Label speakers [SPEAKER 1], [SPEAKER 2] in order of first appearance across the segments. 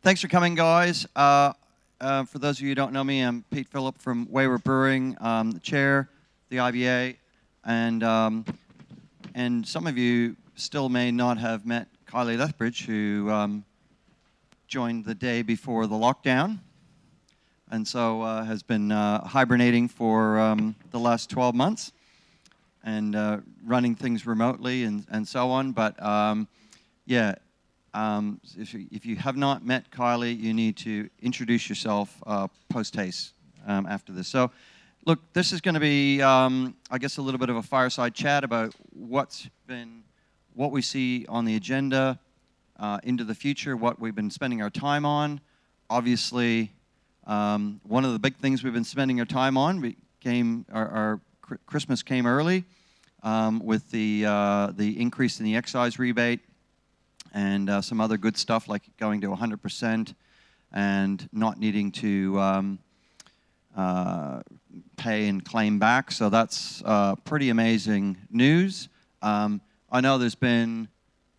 [SPEAKER 1] Thanks for coming, guys. For those of you who don't know me, I'm Pete Phillip from Wayward Brewing, the chair, the IBA, and some of you still may not have met Kylie Lethbridge, who joined the day before the lockdown, and so has been hibernating for the last 12 months and running things remotely and so on. But yeah. If you have not met Kylie, you need to introduce yourself post-haste after this. So, look, this is going to be, I guess, a little bit of a fireside chat about what we see on the agenda into the future, what we've been spending our time on. Obviously, one of the big things we've been spending our time on our Christmas came early with the increase in the excise rebate. And some other good stuff like going to 100% and not needing to pay and claim back. So that's pretty amazing news. I know there's been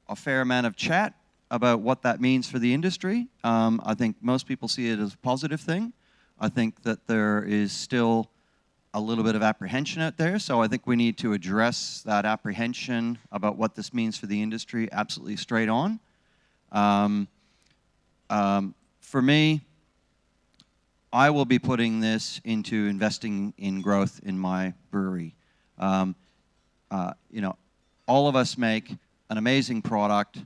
[SPEAKER 1] a fair amount of chat about what that means for the industry. I think most people see it as a positive thing. I think that there is still a little bit of apprehension out there, so I think we need to address that apprehension about what this means for the industry absolutely straight on. For me, I will be putting this into investing in growth in my brewery. You know, all of us make an amazing product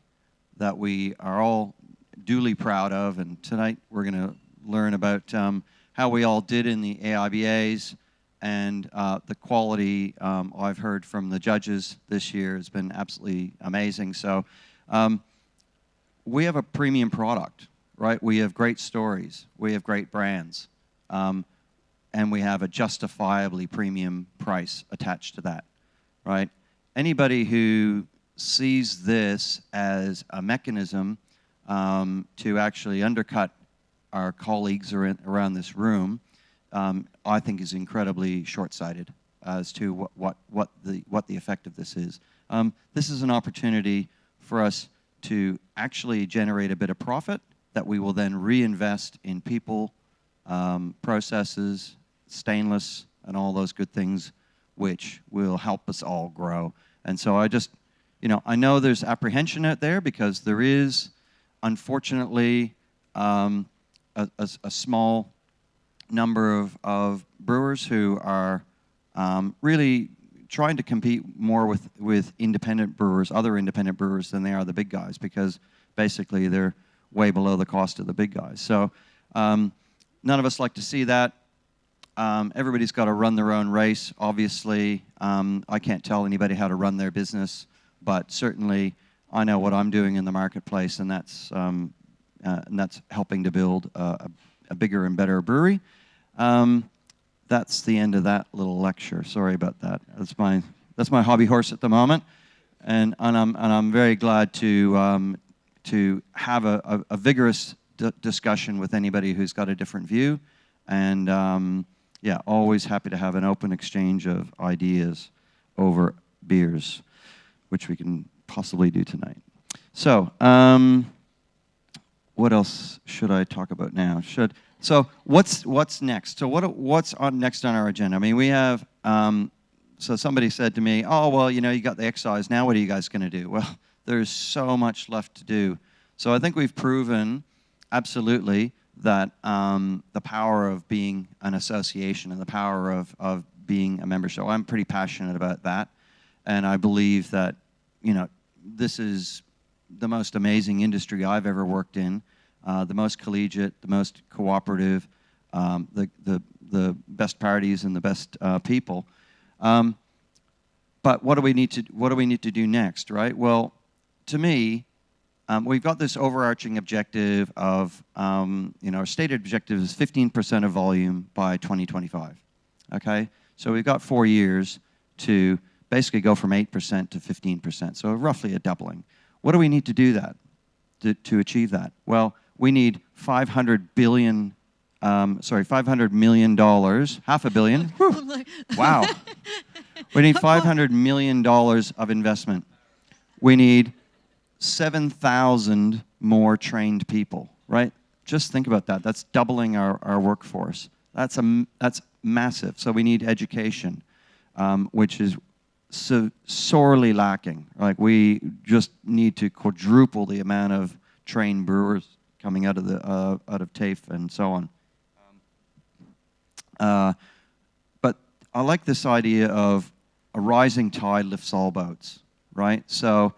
[SPEAKER 1] that we are all duly proud of, and tonight we're going to learn about how we all did in the AIBAs. And the quality I've heard from the judges this year has been absolutely amazing. So we have a premium product, right? We have great stories. We have great brands. And we have a justifiably premium price attached to that, right? Anybody who sees this as a mechanism to actually undercut our colleagues around this room, I think is incredibly short-sighted as to what the effect of this is. This is an opportunity for us to actually generate a bit of profit that we will then reinvest in people, processes, stainless, and all those good things, which will help us all grow. And so I just, you know, I know there's apprehension out there because there is, unfortunately, a small number of brewers who are really trying to compete more with independent brewers, other independent brewers, than they are the big guys, because basically they're way below the cost of the big guys. So none of us like to see that. Everybody's got to run their own race, obviously. I can't tell anybody how to run their business, but certainly I know what I'm doing in the marketplace, and that's helping to build a bigger and better brewery. That's the end of that little lecture. Sorry about that. That's my hobby horse at the moment, and I'm very glad to have a vigorous discussion with anybody who's got a different view, and yeah, always happy to have an open exchange of ideas over beers, which we can possibly do tonight. So, what else should I talk about now? So what's next? So what's next on our agenda? I mean, we have, so somebody said to me, oh, well, you know, you got the excise. Now what are you guys going to do? Well, there's so much left to do. So I think we've proven absolutely that the power of being an association and the power of being a member. So I'm pretty passionate about that. And I believe that, you know, this is the most amazing industry I've ever worked in. The most collegiate, the most cooperative, the best parties and the best people. But what do we need to do next, right? Well, to me, we've got this overarching objective of, you know, our stated objective is 15% of volume by 2025. Okay, so we've got 4 years to basically go from 8% to 15%. So roughly a doubling. What do we need to do that to achieve that? Well, we need $500 million, half a billion. Wow. We need $500 million of investment. We need 7,000 more trained people, right? Just think about that. That's doubling our workforce. That's massive. So we need education, which is so sorely lacking. Like, we just need to quadruple the amount of trained brewers coming out of TAFE and so on. But I like this idea of a rising tide lifts all boats, right? So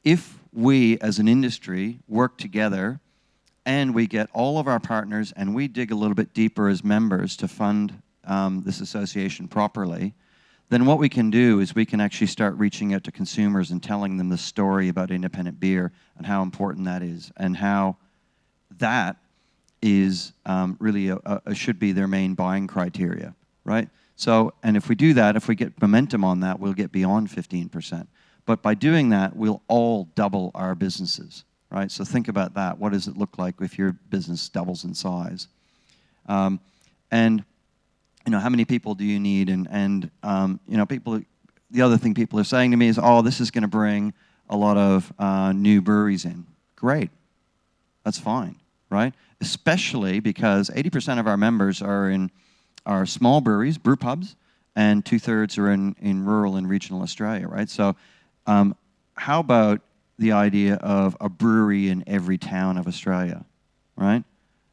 [SPEAKER 1] if we as an industry work together and we get all of our partners and we dig a little bit deeper as members to fund this association properly, then what we can do is we can actually start reaching out to consumers and telling them the story about independent beer and how important that is, and how that is really should be their main buying criteria, right? So, and if we do that, if we get momentum on that, we'll get beyond 15%. But by doing that, we'll all double our businesses, right? So think about that. What does it look like if your business doubles in size? And you know, how many people do you need? And you know, people. The other thing people are saying to me is, "Oh, this is going to bring a lot of new breweries in." Great, that's fine, right? Especially because 80% of our members are in our small breweries, brew pubs, and 2/3 are in rural and regional Australia, right? So, how about the idea of a brewery in every town of Australia, right?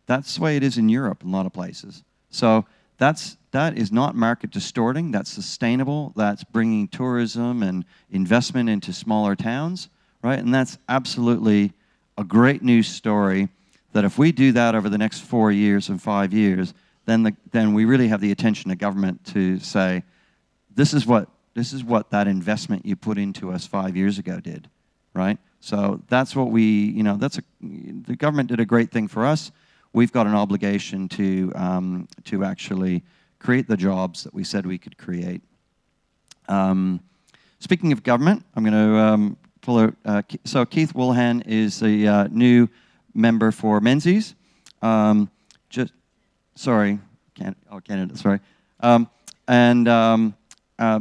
[SPEAKER 1] That's the way it is in Europe in a lot of places. So that is not market distorting. That's sustainable. That's bringing tourism and investment into smaller towns, right? And that's absolutely a great news story. That if we do that over the next 4 years and 5 years, then we really have the attention of government to say, this is what that investment you put into us 5 years ago did, right? So that's what the government did a great thing for us. We've got an obligation to actually create the jobs that we said we could create. Speaking of government, I'm going to pull out. So Keith Woolhan is the new member for Menzies. Canada, sorry.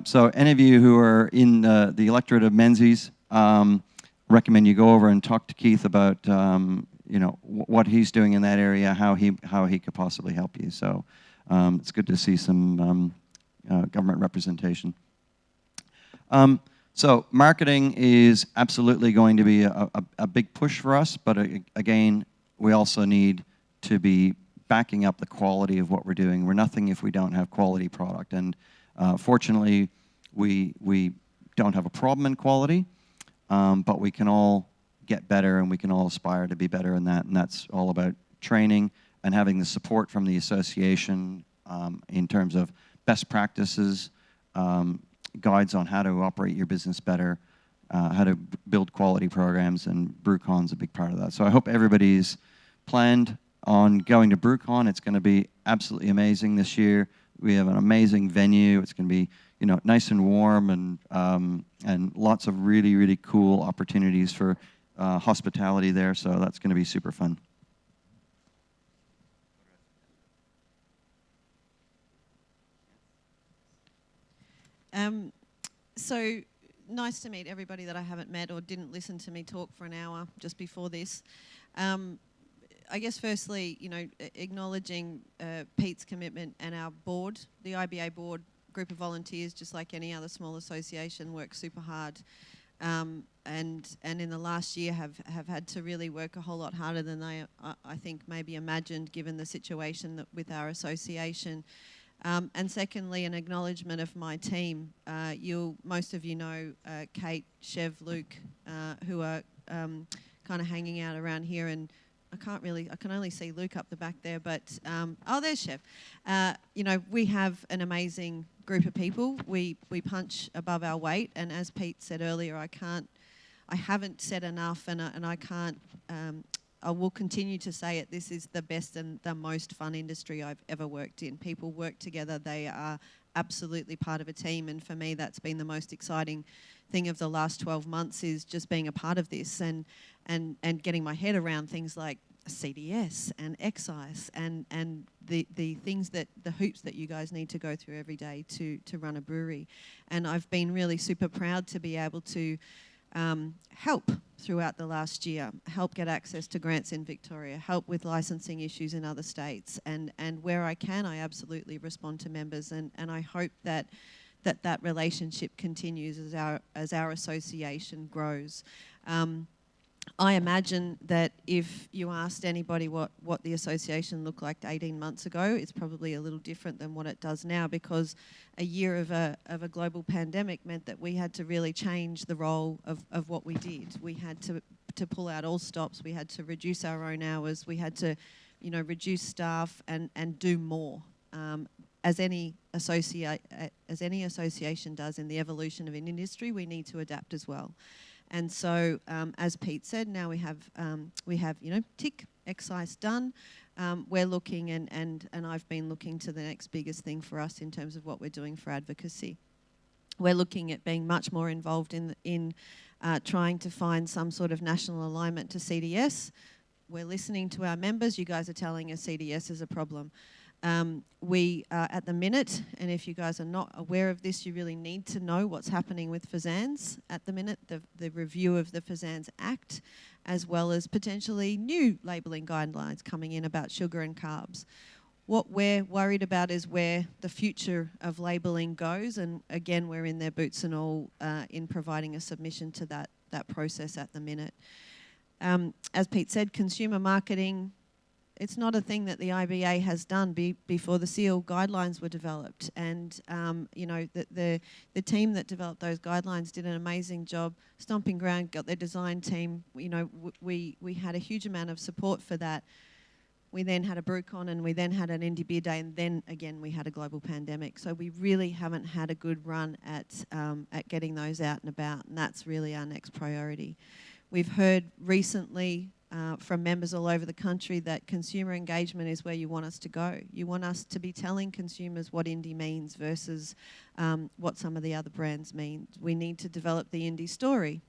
[SPEAKER 1] So any of you who are in the electorate of Menzies, recommend you go over and talk to Keith about you know, what he's doing in that area, how he could possibly help you. So it's good to see some government representation. So marketing is absolutely going to be a big push for us, but again, we also need to be backing up the quality of what we're doing. We're nothing if we don't have quality product, and fortunately, we don't have a problem in quality, but we can all get better, and we can all aspire to be better in that, and that's all about training and having the support from the association in terms of best practices, guides on how to operate your business better, how to build quality programs, and BrewCon's a big part of that. So I hope everybody's planned on going to BrewCon. It's going to be absolutely amazing this year. We have an amazing venue. It's going to be, you know, nice and warm, and lots of really, really cool opportunities for hospitality there. So that's going to be super fun.
[SPEAKER 2] So nice to meet everybody that I haven't met or didn't listen to me talk for an hour just before this. I guess firstly, you know, acknowledging Pete's commitment and our board, the IBA board, group of volunteers, just like any other small association, work super hard. And in the last year have had to really work a whole lot harder than they, I think, maybe imagined, given the situation that with our association. And secondly, an acknowledgement of my team. Most of you know Kate, Chev, Luke, who are kind of hanging out around here, and I can only see Luke up the back there, but oh, there's Chev. You know, we have an amazing group of people. We punch above our weight, and as Pete said earlier, I haven't said enough, and I can't. I will continue to say it. This is the best and the most fun industry I've ever worked in. People work together. They are absolutely part of a team. And for me, that's been the most exciting thing of the last 12 months, is just being a part of this and getting my head around things like CDS and excise and the things the hoops that you guys need to go through every day to run a brewery. And I've been really super proud to be able to help throughout the last year, help get access to grants in Victoria, help with licensing issues in other states, and where I can, I absolutely respond to members, and I hope that relationship continues as our association grows. I imagine that if you asked anybody what the association looked like 18 months ago, it's probably a little different than what it does now, because a year of a global pandemic meant that we had to really change the role of what we did. We had to pull out all stops. We had to reduce our own hours. We had to, reduce staff and do more. As any association does in the evolution of an industry, we need to adapt as well. And so, as Pete said, now we have tick, excise done. We're looking, and I've been looking to the next biggest thing for us in terms of what we're doing for advocacy. We're looking at being much more involved in trying to find some sort of national alignment to CDS. We're listening to our members. You guys are telling us CDS is a problem. We are at the minute, and if you guys are not aware of this, you really need to know what's happening with FSANZ at the minute, the review of the FSANZ Act, as well as potentially new labelling guidelines coming in about sugar and carbs. What we're worried about is where the future of labelling goes, and again, we're in their boots and all in providing a submission to that process at the minute. As Pete said, consumer marketing, it's not a thing that the IBA has done before the SEAL guidelines were developed. And, the team that developed those guidelines did an amazing job. Stomping Ground got their design team. We had a huge amount of support for that. We then had a BrewCon, and we then had an Indie Beer Day, and then again we had a global pandemic. So we really haven't had a good run at getting those out and about, and that's really our next priority. We've heard recently from members all over the country that consumer engagement is where you want us to go. You want us to be telling consumers what indie means versus what some of the other brands mean. We need to develop the indie story.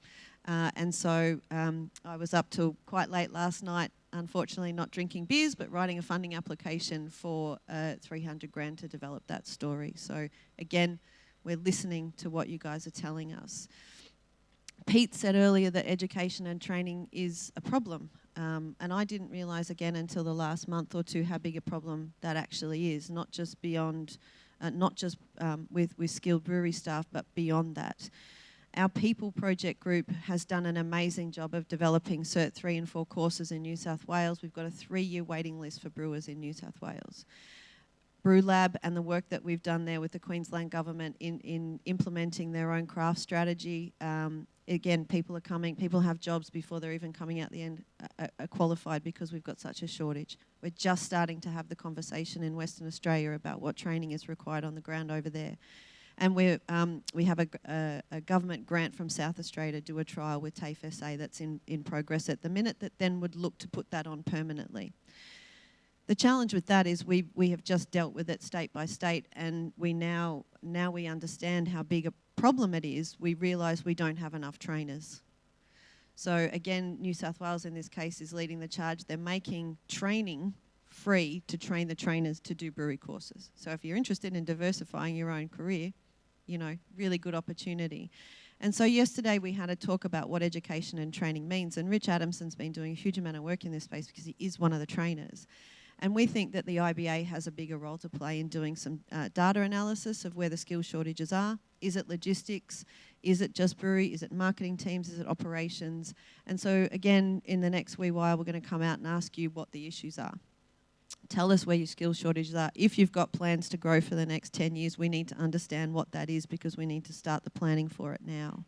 [SPEAKER 2] And so I was up till quite late last night, unfortunately not drinking beers, but writing a funding application for 300 grand to develop that story. So again, we're listening to what you guys are telling us. Pete said earlier that education and training is a problem, and I didn't realise again until the last month or two how big a problem that actually is, not just beyond, with skilled brewery staff, but beyond that. Our People Project group has done an amazing job of developing Cert 3 and 4 courses in New South Wales. We've got a 3-year waiting list for brewers in New South Wales. Brew Lab and the work that we've done there with the Queensland Government in implementing their own craft strategy. Again, people have jobs before they're even coming out the end are qualified because we've got such a shortage. We're just starting to have the conversation in Western Australia about what training is required on the ground over there. And we have a government grant from South Australia to do a trial with TAFE SA that's in progress at the minute that then would look to put that on permanently. The challenge with that is we have just dealt with it state by state, and we now we understand how big a problem it is. We realise we don't have enough trainers. So again, New South Wales in this case is leading the charge. They're making training free to train the trainers to do brewery courses. So if you're interested in diversifying your own career, really good opportunity. And so yesterday we had a talk about what education and training means, and Rich Adamson's been doing a huge amount of work in this space because he is one of the trainers. And we think that the IBA has a bigger role to play in doing some data analysis of where the skill shortages are. Is it logistics? Is it just brewery? Is it marketing teams? Is it operations? And so again, in the next wee while, we're going to come out and ask you what the issues are. Tell us where your skill shortages are. If you've got plans to grow for the next 10 years, we need to understand what that is because we need to start the planning for it now.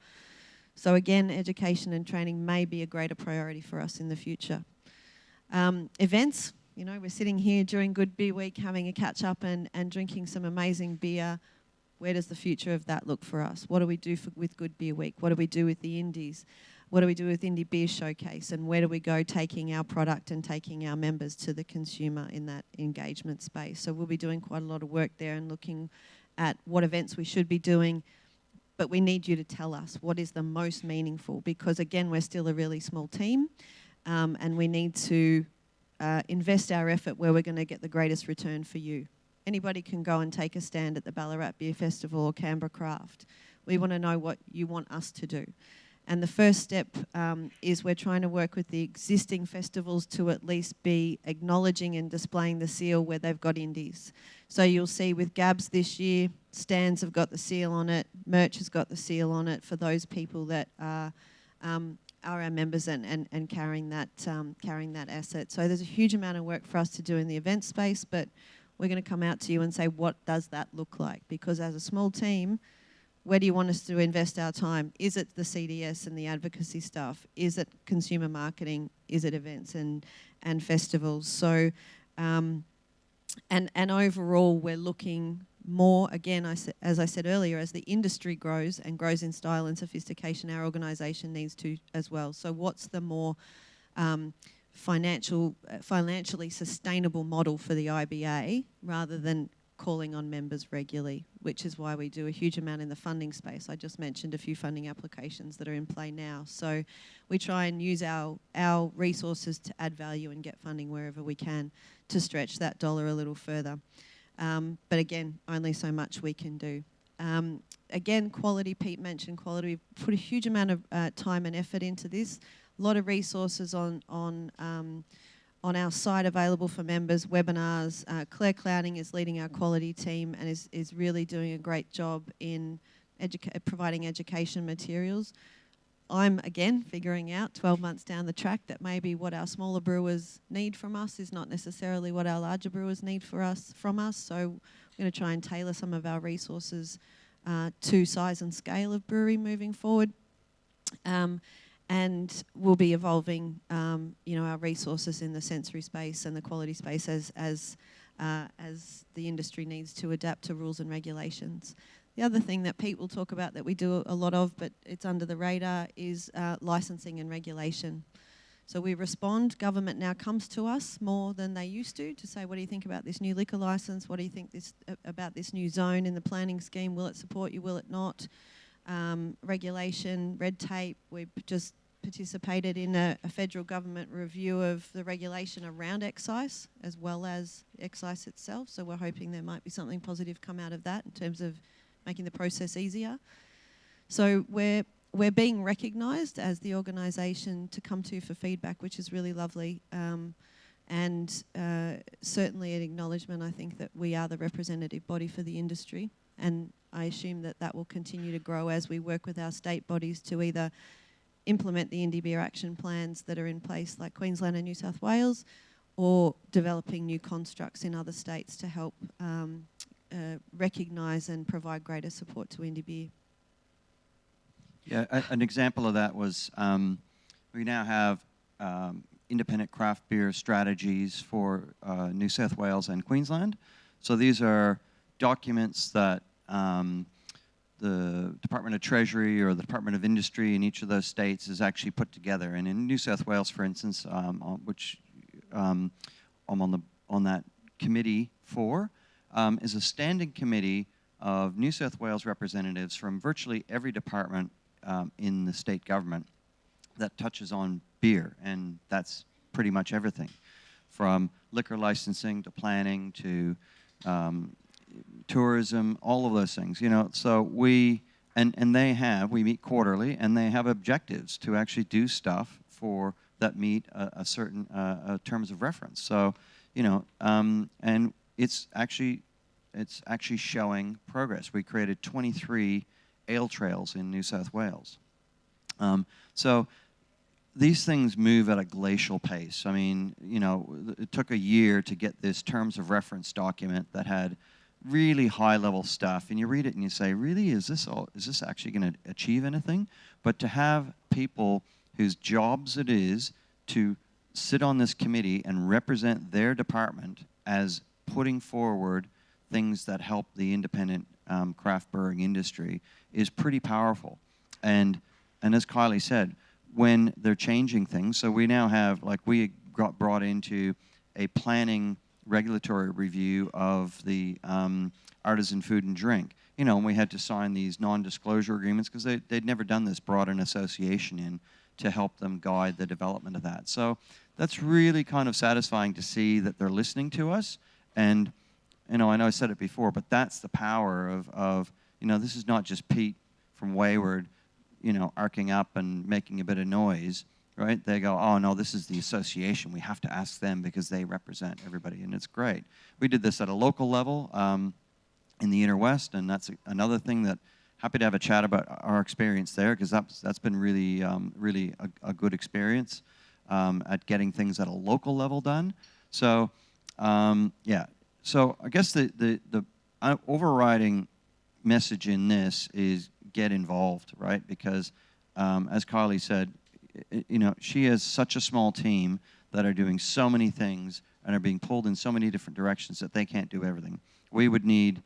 [SPEAKER 2] So again, education and training may be a greater priority for us in the future. Events. We're sitting here during Good Beer Week having a catch-up and drinking some amazing beer. Where does the future of that look for us? What do we do with Good Beer Week? What do we do with the Indies? What do we do with Indie Beer Showcase? And where do we go taking our product and taking our members to the consumer in that engagement space? So we'll be doing quite a lot of work there and looking at what events we should be doing. But we need you to tell us what is the most meaningful because, again, we're still a really small team and we need to invest our effort where we're going to get the greatest return for you. Anybody can go and take a stand at the Ballarat Beer Festival or Canberra Craft. We want to know what you want us to do. And the first step is we're trying to work with the existing festivals to at least be acknowledging and displaying the seal where they've got indies. So you'll see with Gabs this year, stands have got the seal on it, merch has got the seal on it for those people that are our members and carrying that asset. So there's a huge amount of work for us to do in the event space, but we're going to come out to you and say, what does that look like? Because as a small team, where do you want us to invest our time? Is it the CDS and the advocacy stuff? Is it consumer marketing? Is it events and festivals? So, and overall, we're looking more, again, as I said earlier, as the industry grows and grows in style and sophistication, our organisation needs to as well. So what's the more financially sustainable model for the IBA rather than calling on members regularly, which is why we do a huge amount in the funding space. I just mentioned a few funding applications that are in play now. So we try and use our resources to add value and get funding wherever we can to stretch that dollar a little further. But again, only so much we can do. Again, quality, Pete mentioned quality. We've put a huge amount of time and effort into this. A lot of resources on our site available for members, webinars. Claire Clouding is leading our quality team and is really doing a great job in providing education materials. I'm, again, figuring out 12 months down the track that maybe what our smaller brewers need from us is not necessarily what our larger brewers need from us. So we're going to try and tailor some of our resources to size and scale of brewery moving forward. And we'll be evolving, our resources in the sensory space and the quality space as the industry needs to adapt to rules and regulations. The other thing that Pete will talk about that we do a lot of, but it's under the radar, is licensing and regulation. So we respond. Government now comes to us more than they used to say, what do you think about this new liquor license? What do you think about this new zone in the planning scheme? Will it support you? Will it not? Regulation, red tape. We've just participated in a federal government review of the regulation around excise as well as excise itself. So we're hoping there might be something positive come out of that in terms of making the process easier. So we're being recognised as the organisation to come to for feedback, which is really lovely. And certainly an acknowledgement, I think, that we are the representative body for the industry. And I assume that will continue to grow as we work with our state bodies to either implement the indie beer action plans that are in place like Queensland and New South Wales, or developing new constructs in other states to help recognise and provide greater support to indie beer.
[SPEAKER 1] Yeah, an example of that was we now have independent craft beer strategies for New South Wales and Queensland. So these are documents that the Department of Treasury or the Department of Industry in each of those states is actually put together. And in New South Wales, for instance, which I'm on that committee for, is a standing committee of New South Wales representatives from virtually every department in the state government that touches on beer, and that's pretty much everything, from liquor licensing to planning to tourism, all of those things, So we meet quarterly, and they have objectives to actually do stuff that meet a certain terms of reference. So, and it's actually showing progress. We created 23 ale trails in New South Wales. So these things move at a glacial pace. I mean, it took a year to get this terms of reference document that had really high-level stuff, and you read it and you say, really, is this actually going to achieve anything? But to have people whose jobs it is to sit on this committee and represent their department as putting forward things that help the independent craft brewing industry is pretty powerful. And as Kylie said, when they're changing things, so we now have, we got brought into a planning regulatory review of the artisan food and drink, and we had to sign these non-disclosure agreements because they'd never done this, brought an association in to help them guide the development of that. So that's really kind of satisfying to see that they're listening to us. And I know I said it before, but that's the power of this is not just Pete from Wayward arcing up and making a bit of noise, right? They go, oh no, this is the association. We have to ask them because they represent everybody, and it's great. We did this at a local level in the Inner West, and that's another thing that happy to have a chat about our experience there, because that's been really really a good experience at getting things at a local level done. So yeah, so I guess the overriding message in this is get involved, right? Because as Kylie said, she has such a small team that are doing so many things and are being pulled in so many different directions that they can't do everything. We would need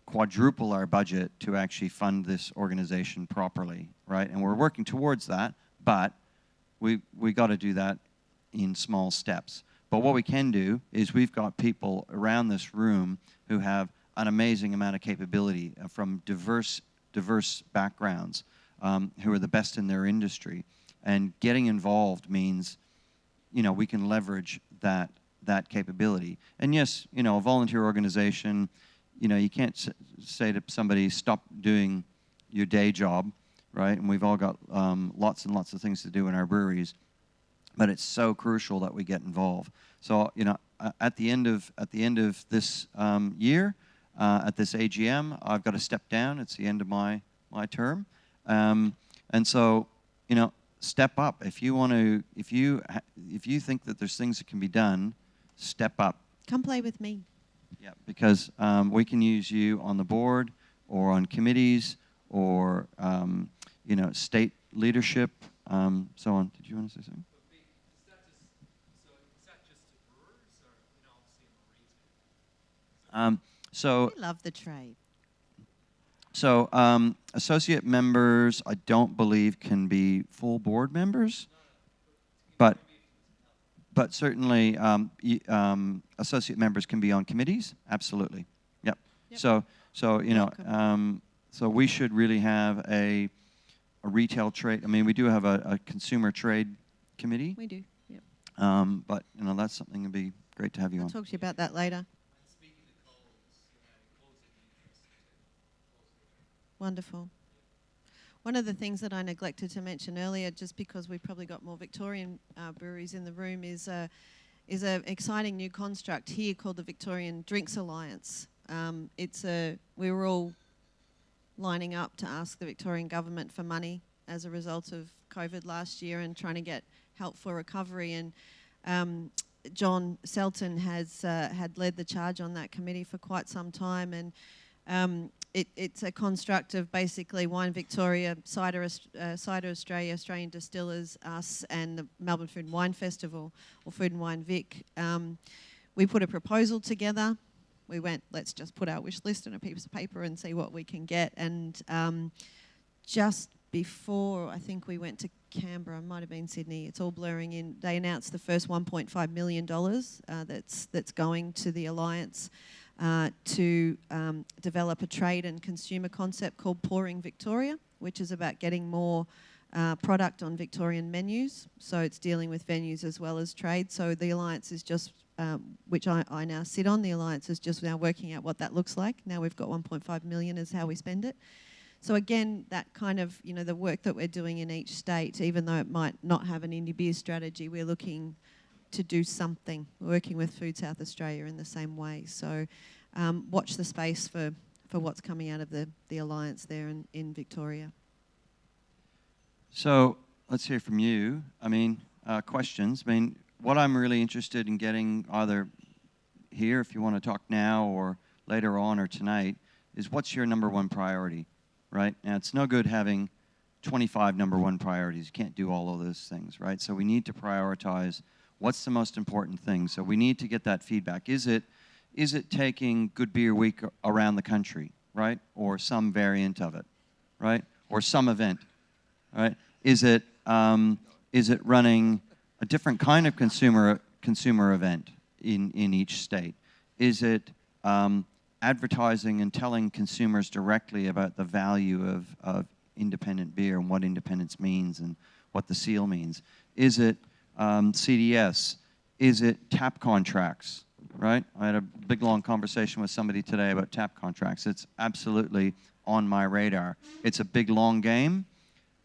[SPEAKER 1] quadruple our budget to actually fund this organization properly, right? And we're working towards that, but we got to do that in small steps. But what we can do is we've got people around this room who have an amazing amount of capability from diverse backgrounds, who are the best in their industry. And getting involved means, we can leverage that capability. And yes, a volunteer organization, you can't say to somebody, stop doing your day job, right? And we've all got lots and lots of things to do in our breweries, but it's so crucial that we get involved. So, at the end of this year, at this AGM, I've got to step down. It's the end of my term, and so, step up. If you want to, if you think that there's things that can be done, step up.
[SPEAKER 2] Come play with me.
[SPEAKER 1] Yeah, because we can use you on the board or on committees or state leadership, so on. Did you want to say something?
[SPEAKER 3] Is that just to brewers, or obviously in the region?
[SPEAKER 1] So
[SPEAKER 2] I love the trade.
[SPEAKER 1] So associate members, I don't believe can be full board members, but certainly associate members can be on committees. Absolutely, yep. So so we should really have a retail trade. I mean, we do have a consumer trade committee.
[SPEAKER 2] We do. Yep.
[SPEAKER 1] But that's something that'd be great to have you
[SPEAKER 2] I'll
[SPEAKER 1] on.
[SPEAKER 2] talk to you about that later. Wonderful. One of the things that I neglected to mention earlier, just because we've probably got more Victorian breweries in the room, is an exciting new construct here called the Victorian Drinks Alliance. We were all lining up to ask the Victorian government for money as a result of COVID last year and trying to get help for recovery. And John Selton had led the charge on that committee for quite some time, and it's a construct of basically Wine Victoria, Cider Australia, Australian Distillers, us, and the Melbourne Food and Wine Festival, or Food and Wine Vic. We put a proposal together. We went, let's just put our wish list on a piece of paper and see what we can get. And just before, I think we went to Canberra, might have been Sydney, it's all blurring in, they announced the first $1.5 million that's going to the Alliance to develop a trade and consumer concept called Pouring Victoria, which is about getting more product on Victorian menus. So it's dealing with venues as well as trade. So the Alliance is just, which I now sit on, the Alliance is just now working out what that looks like. Now we've got 1.5 million is how we spend it. So again, that kind of, the work that we're doing in each state, even though it might not have an indie beer strategy, we're looking to do something. We're working with Food South Australia in the same way. So watch the space for what's coming out of the Alliance there in Victoria.
[SPEAKER 1] So let's hear from you. I mean, questions. I mean, what I'm really interested in getting, either here if you want to talk now or later on or tonight, is what's your number one priority, right? Now, it's no good having 25 number one priorities. You can't do all of those things, right? So we need to prioritize what's the most important thing. So we need to get that feedback. Is it taking Good Beer Week around the country, right? Or some variant of it, right? Or some event, right? Is it running a different kind of consumer event in each state? Is it advertising and telling consumers directly about the value of independent beer and what independence means and what the seal means? Is it CDS? Is it tap contracts, right? I had a big, long conversation with somebody today about tap contracts. It's absolutely on my radar. It's a big, long game,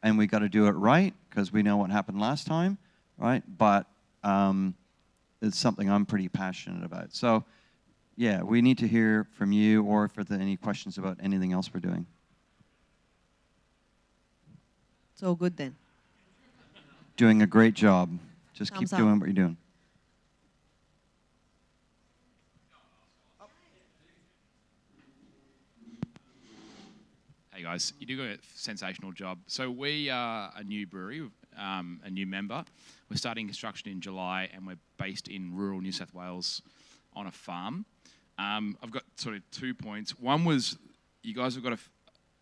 [SPEAKER 1] and we got to do it right because we know what happened last time, right? But it's something I'm pretty passionate about. So, yeah, we need to hear from you, or if there are any questions about anything else we're doing.
[SPEAKER 2] It's all good then.
[SPEAKER 1] Doing a great job. Just keep
[SPEAKER 2] Thumbs up.
[SPEAKER 1] doing what you're doing.
[SPEAKER 4] Hey guys, you do a sensational job. So we are a new brewery, a new member. We're starting construction in July, and we're based in rural New South Wales on a farm. I've got sort of 2 points. One was you guys have got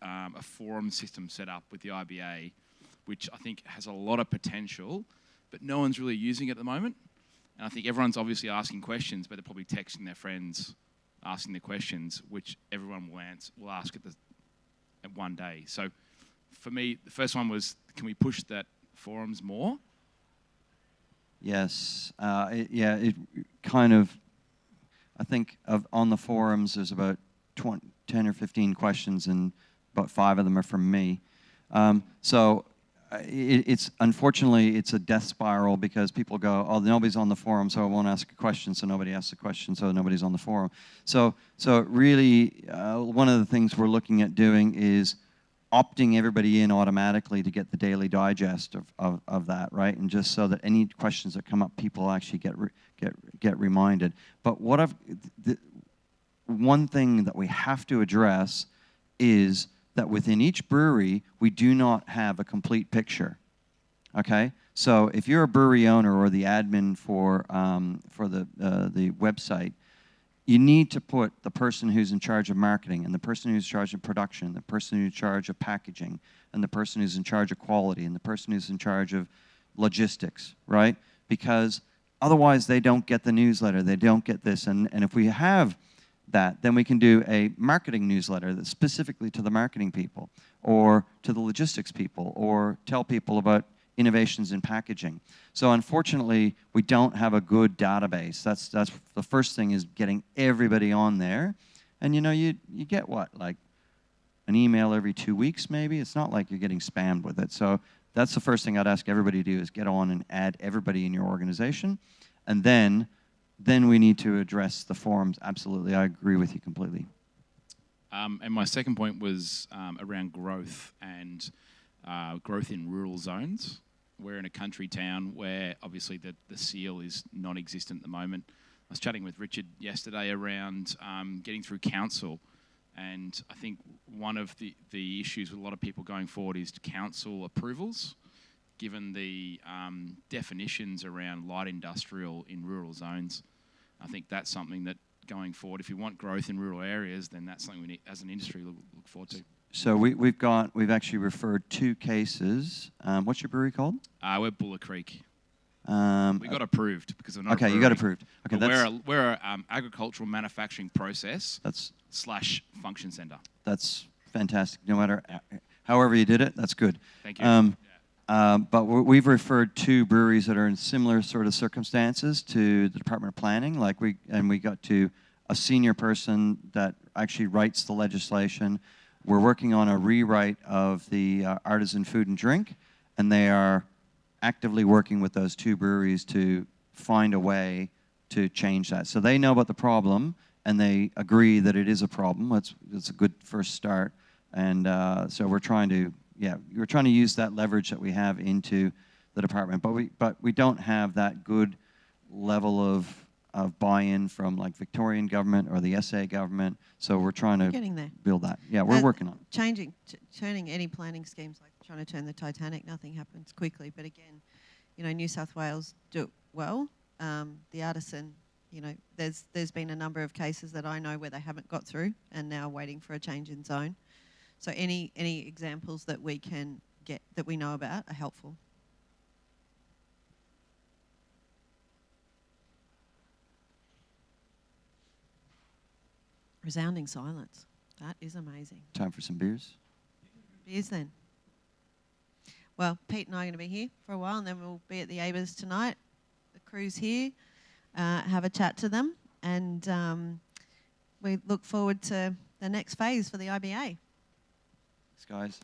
[SPEAKER 4] a forum system set up with the IBA, which I think has a lot of potential, but no one's really using it at the moment. And I think everyone's obviously asking questions, but they're probably texting their friends asking the questions, which everyone will ask at one day. So for me, the first one was, can we push that forums more?
[SPEAKER 1] Yes. It kind of, I think on the forums there's about 10 or 15 questions, and about 5 of them are from me. It's unfortunately it's a death spiral, because people go, oh, nobody's on the forum, so I won't ask a question, so nobody asks a question, so nobody's on the forum. So really, one of the things we're looking at doing is opting everybody in automatically to get the daily digest of that, right? And just so that any questions that come up, people actually get reminded. But one thing that we have to address is that within each brewery, we do not have a complete picture, okay? So if you're a brewery owner or the admin for the website, you need to put the person who's in charge of marketing, and the person who's in charge of production, the person who's in charge of packaging, and the person who's in charge of quality, and the person who's in charge of logistics, right? Because otherwise they don't get the newsletter, they don't get this, and if we have that, then we can do a marketing newsletter that's specifically to the marketing people, or to the logistics people, or tell people about innovations in packaging. So unfortunately, we don't have a good database. That's the first thing, is getting everybody on there. And you get what, like an email every 2 weeks maybe? It's not like you're getting spammed with it. So that's the first thing I'd ask everybody to do, is get on and add everybody in your organization. And then we need to address the forums. Absolutely, I agree with you completely.
[SPEAKER 4] And my second point was around growth and growth in rural zones. We're in a country town where obviously the seal is non-existent at the moment. I was chatting with Richard yesterday around getting through council, and I think one of the issues with a lot of people going forward is council approvals, given the definitions around light industrial in rural zones. I think that's something that going forward, if you want growth in rural areas, then that's something we need, as an industry, look forward to.
[SPEAKER 1] So we've actually referred 2 cases. What's your brewery called?
[SPEAKER 4] We're Buller Creek. We got approved because we're not.
[SPEAKER 1] Okay, you got approved. Okay,
[SPEAKER 4] we're a agricultural manufacturing process / function centre.
[SPEAKER 1] That's fantastic. No matter however you did it, that's good.
[SPEAKER 4] Thank you.
[SPEAKER 1] But we've referred 2 breweries that are in similar sort of circumstances to the Department of Planning. We got to a senior person that actually writes the legislation. We're working on a rewrite of the artisan food and drink, and they are actively working with those 2 breweries to find a way to change that. So they know about the problem, and they agree that it is a problem. It's a good first start. And so we're trying to use that leverage that we have into the department. But we don't have that good level of buy-in from like Victorian government or the SA government. So we're trying to build that. Yeah, we're working on it.
[SPEAKER 2] Turning any planning schemes, like trying to turn the Titanic, nothing happens quickly. But again, New South Wales do it well. The artisan, there's been a number of cases that I know where they haven't got through and now waiting for a change in zone. So any examples that we can get, that we know about, are helpful. Resounding silence. That is amazing.
[SPEAKER 1] Time for some beers?
[SPEAKER 2] Beers then. Well, Pete and I are going to be here for a while, and then we'll be at the ABAs tonight. The crew's here. Have a chat to them, and we look forward to the next phase for the IBA.
[SPEAKER 1] Thanks, guys.